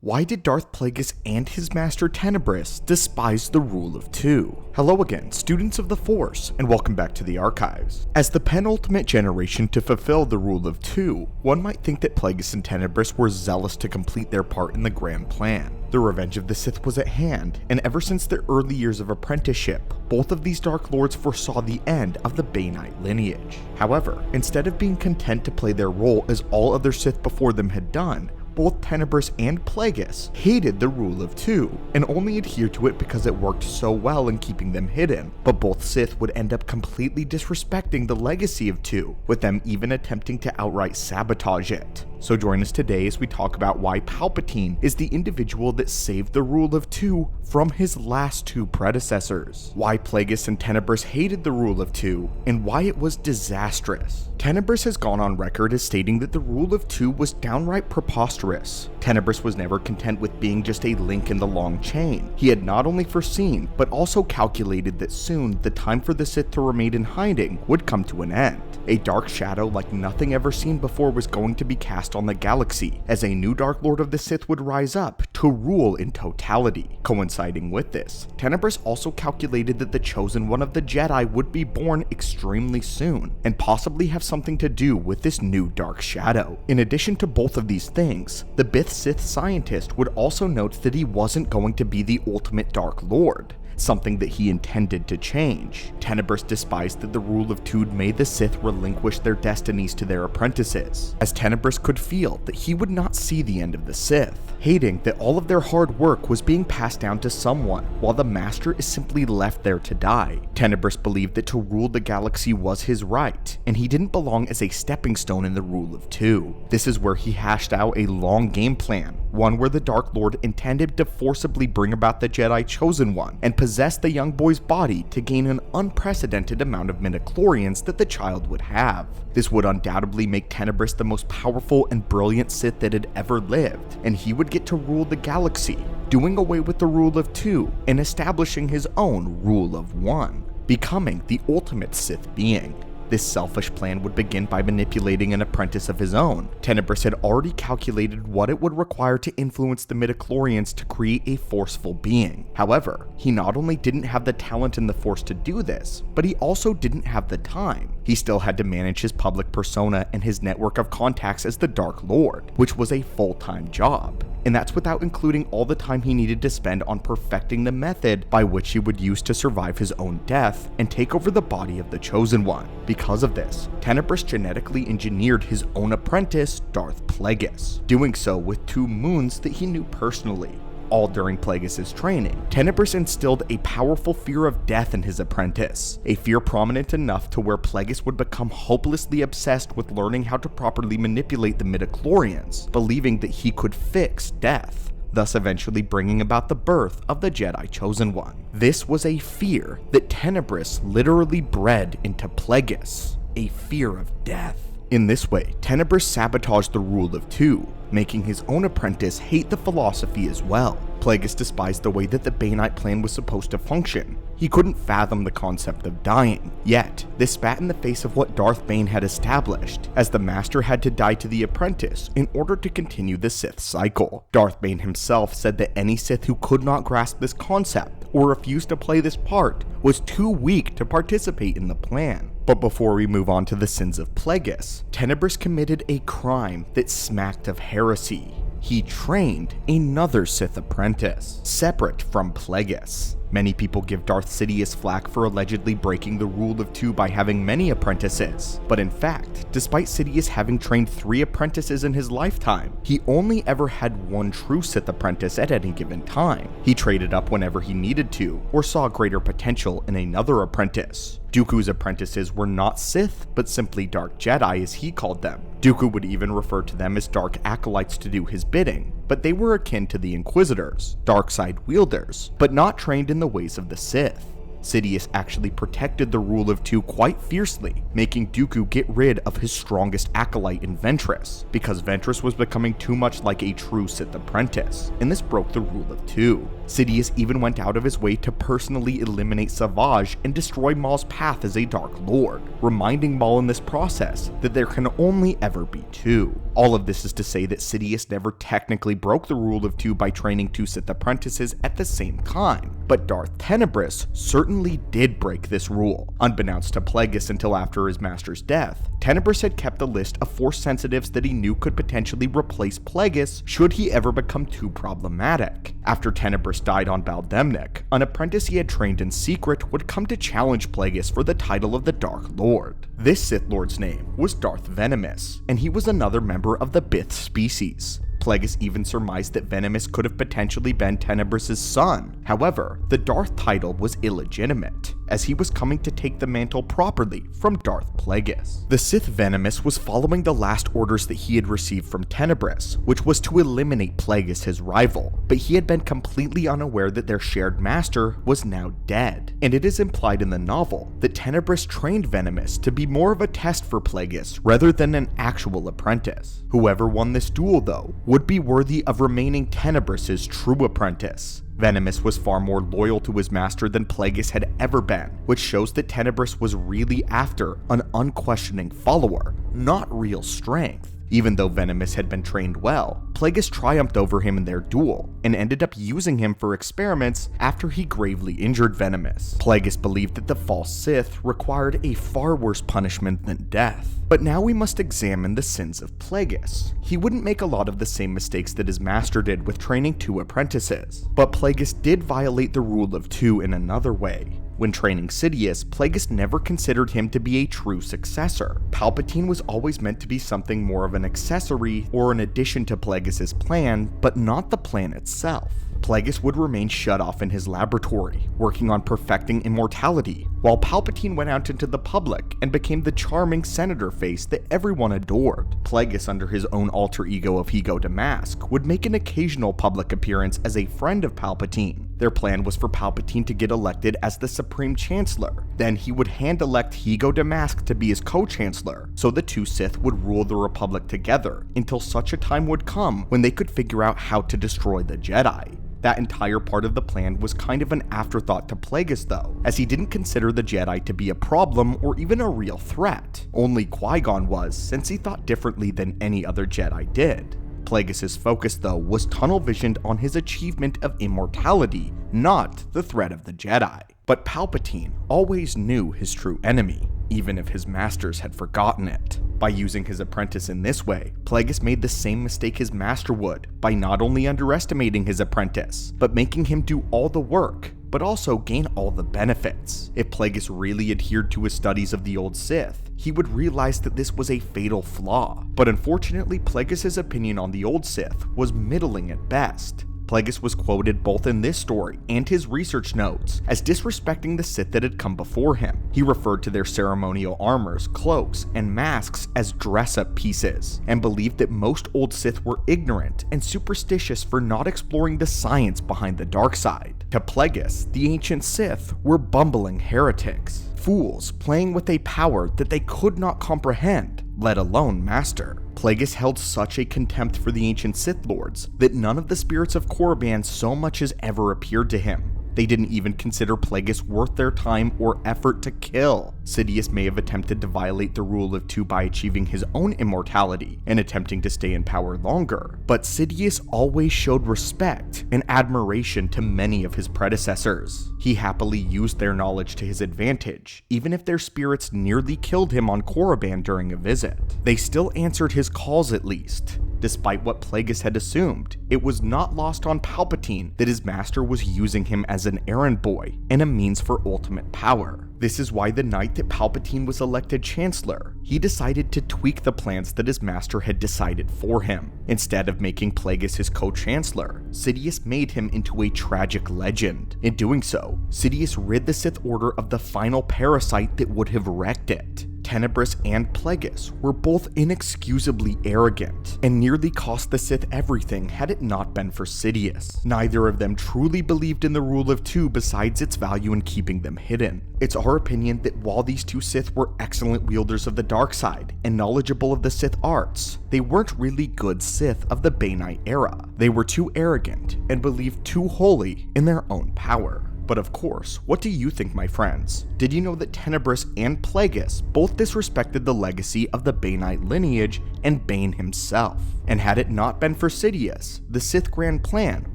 Why did Darth Plagueis and his master Tenebrous despise the rule of two? Hello again, students of the Force, and welcome back to the archives. As the penultimate generation to fulfill the rule of two, one might think that Plagueis and Tenebrous were zealous to complete their part in the grand plan. The revenge of the Sith was at hand, and ever since their early years of apprenticeship, both of these Dark Lords foresaw the end of the Bay Knight lineage. However, instead of being content to play their role as all other Sith before them had done, both Tenebrous and Plagueis hated the rule of two, and only adhered to it because it worked so well in keeping them hidden, but both Sith would end up completely disrespecting the legacy of two, with them even attempting to outright sabotage it. So join us today as we talk about why Palpatine is the individual that saved the rule of two from his last two predecessors, why Plagueis and Tenebrous hated the rule of two, and why it was disastrous. Tenebrous has gone on record as stating that the rule of two was downright preposterous. Tenebrous was never content with being just a link in the long chain. He had not only foreseen, but also calculated that soon the time for the Sith to remain in hiding would come to an end. A dark shadow like nothing ever seen before was going to be cast on the galaxy, as a new Dark Lord of the Sith would rise up to rule in totality. Coinciding with this, Tenebrous also calculated that the chosen one of the Jedi would be born extremely soon, and possibly have something to do with this new dark shadow. In addition to both of these things, the Bith Sith scientist would also note that he wasn't going to be the ultimate Dark Lord, something that he intended to change. Tenebrous despised that the rule of two made the Sith relinquish their destinies to their apprentices, as Tenebrous could feel that he would not see the end of the Sith, hating that all of their hard work was being passed down to someone, while the Master is simply left there to die. Tenebrous believed that to rule the galaxy was his right, and he didn't belong as a stepping stone in the rule of two. This is where he hashed out a long game plan, one where the Dark Lord intended to forcibly bring about the Jedi Chosen One, and possess the young boy's body to gain an unprecedented amount of midichlorians that the child would have. This would undoubtedly make Tenebrous the most powerful and brilliant Sith that had ever lived, and he would get to rule the galaxy, doing away with the rule of two and establishing his own rule of one, becoming the ultimate Sith being. This selfish plan would begin by manipulating an apprentice of his own. Tenebrous had already calculated what it would require to influence the midichlorians to create a forceful being. However, he not only didn't have the talent and the Force to do this, but he also didn't have the time. He still had to manage his public persona and his network of contacts as the Dark Lord, which was a full-time job. And that's without including all the time he needed to spend on perfecting the method by which he would use to survive his own death and take over the body of the Chosen One. Because of this, Tenebrous genetically engineered his own apprentice, Darth Plagueis, doing so with two moons that he knew personally. All during Plagueis' training, Tenebrous instilled a powerful fear of death in his apprentice, a fear prominent enough to where Plagueis would become hopelessly obsessed with learning how to properly manipulate the midichlorians, believing that he could fix death, thus eventually bringing about the birth of the Jedi Chosen One. This was a fear that Tenebrous literally bred into Plagueis, a fear of death. In this way, Tenebrous sabotaged the rule of two, making his own apprentice hate the philosophy as well. Plagueis despised the way that the Bay Knight plan was supposed to function. He couldn't fathom the concept of dying. Yet, this spat in the face of what Darth Bane had established, as the Master had to die to the apprentice in order to continue the Sith cycle. Darth Bane himself said that any Sith who could not grasp this concept or refused to play this part was too weak to participate in the plan. But before we move on to the sins of Plagueis, Tenebrous committed a crime that smacked of heresy. He trained another Sith apprentice, separate from Plagueis. Many people give Darth Sidious flack for allegedly breaking the rule of two by having many apprentices, but in fact, despite Sidious having trained 3 apprentices in his lifetime, he only ever had one true Sith apprentice at any given time. He traded up whenever he needed to, or saw greater potential in another apprentice. Dooku's apprentices were not Sith, but simply Dark Jedi as he called them. Dooku would even refer to them as Dark Acolytes to do his bidding, but they were akin to the Inquisitors, dark side wielders, but not trained in the ways of the Sith. Sidious actually protected the rule of two quite fiercely, making Dooku get rid of his strongest acolyte in Ventress, because Ventress was becoming too much like a true Sith apprentice, and this broke the rule of two. Sidious even went out of his way to personally eliminate Savage and destroy Maul's path as a Dark Lord, reminding Maul in this process that there can only ever be two. All of this is to say that Sidious never technically broke the rule of two by training two Sith apprentices at the same time, but Darth Tenebrous certainly did break this rule. Unbeknownst to Plagueis until after his master's death, Tenebrous had kept a list of Force sensitives that he knew could potentially replace Plagueis should he ever become too problematic. After Tenebrous died on Baldemnik, an apprentice he had trained in secret would come to challenge Plagueis for the title of the Dark Lord. This Sith Lord's name was Darth Venomous, and he was another member of the Bith species. Plagueis even surmised that Venomous could have potentially been Tenebrous' son. However, the Darth title was illegitimate, as he was coming to take the mantle properly from Darth Plagueis. The Sith Venomous was following the last orders that he had received from Tenebrous, which was to eliminate Plagueis, his rival, but he had been completely unaware that their shared master was now dead, and it is implied in the novel that Tenebrous trained Venomous to be more of a test for Plagueis rather than an actual apprentice. Whoever won this duel, though, would be worthy of remaining Tenebrous' true apprentice. Venomous was far more loyal to his master than Plagueis had ever been, which shows that Tenebrous was really after an unquestioning follower, not real strength. Even though Venomous had been trained well, Plagueis triumphed over him in their duel, and ended up using him for experiments after he gravely injured Venomous. Plagueis believed that the false Sith required a far worse punishment than death. But now we must examine the sins of Plagueis. He wouldn't make a lot of the same mistakes that his master did with training two apprentices, but Plagueis did violate the rule of two in another way. When training Sidious, Plagueis never considered him to be a true successor. Palpatine was always meant to be something more of an accessory or an addition to Plagueis' plan, but not the plan itself. Plagueis would remain shut off in his laboratory, working on perfecting immortality, while Palpatine went out into the public and became the charming senator face that everyone adored. Plagueis, under his own alter ego of Higo Damask, would make an occasional public appearance as a friend of Palpatine. Their plan was for Palpatine to get elected as the Supreme Chancellor. Then he would hand-elect Higo Damask to be his co-chancellor, so the two Sith would rule the Republic together until such a time would come when they could figure out how to destroy the Jedi. That entire part of the plan was kind of an afterthought to Plagueis though, as he didn't consider the Jedi to be a problem or even a real threat. Only Qui-Gon was, since he thought differently than any other Jedi did. Plagueis' focus though was tunnel-visioned on his achievement of immortality, not the threat of the Jedi. But Palpatine always knew his true enemy, even if his masters had forgotten it. By using his apprentice in this way, Plagueis made the same mistake his master would, by not only underestimating his apprentice, but making him do all the work, but also gain all the benefits. If Plagueis really adhered to his studies of the old Sith, he would realize that this was a fatal flaw. But unfortunately, Plagueis' opinion on the old Sith was middling at best. Plagueis was quoted both in this story and his research notes as disrespecting the Sith that had come before him. He referred to their ceremonial armors, cloaks, and masks as dress-up pieces, and believed that most old Sith were ignorant and superstitious for not exploring the science behind the dark side. To Plagueis, the ancient Sith were bumbling heretics, fools playing with a power that they could not comprehend, let alone master. Plagueis held such a contempt for the ancient Sith Lords that none of the spirits of Korriban so much as ever appeared to him. They didn't even consider Plagueis worth their time or effort to kill. Sidious may have attempted to violate the rule of two by achieving his own immortality and attempting to stay in power longer, but Sidious always showed respect and admiration to many of his predecessors. He happily used their knowledge to his advantage, even if their spirits nearly killed him on Korriban during a visit. They still answered his calls at least. Despite what Plagueis had assumed, it was not lost on Palpatine that his master was using him as an errand boy and a means for ultimate power. This is why the night that Palpatine was elected Chancellor, he decided to tweak the plans that his master had decided for him. Instead of making Plagueis his co-chancellor, Sidious made him into a tragic legend. In doing so, Sidious rid the Sith Order of the final parasite that would have wrecked it. Tenebrous and Plagueis were both inexcusably arrogant, and nearly cost the Sith everything had it not been for Sidious. Neither of them truly believed in the rule of two besides its value in keeping them hidden. It's our opinion that while these two Sith were excellent wielders of the dark side and knowledgeable of the Sith arts, they weren't really good Sith of the Bainite era. They were too arrogant and believed too wholly in their own power. But of course, what do you think, my friends? Did you know that Tenebrous and Plagueis both disrespected the legacy of the Bainite lineage and Bane himself? And had it not been for Sidious, the Sith Grand Plan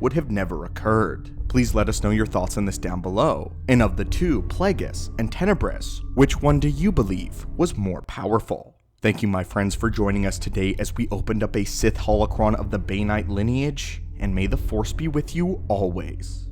would have never occurred. Please let us know your thoughts on this down below. And of the two, Plagueis and Tenebrous, which one do you believe was more powerful? Thank you, my friends, for joining us today as we opened up a Sith holocron of the Bainite lineage, and may the Force be with you always.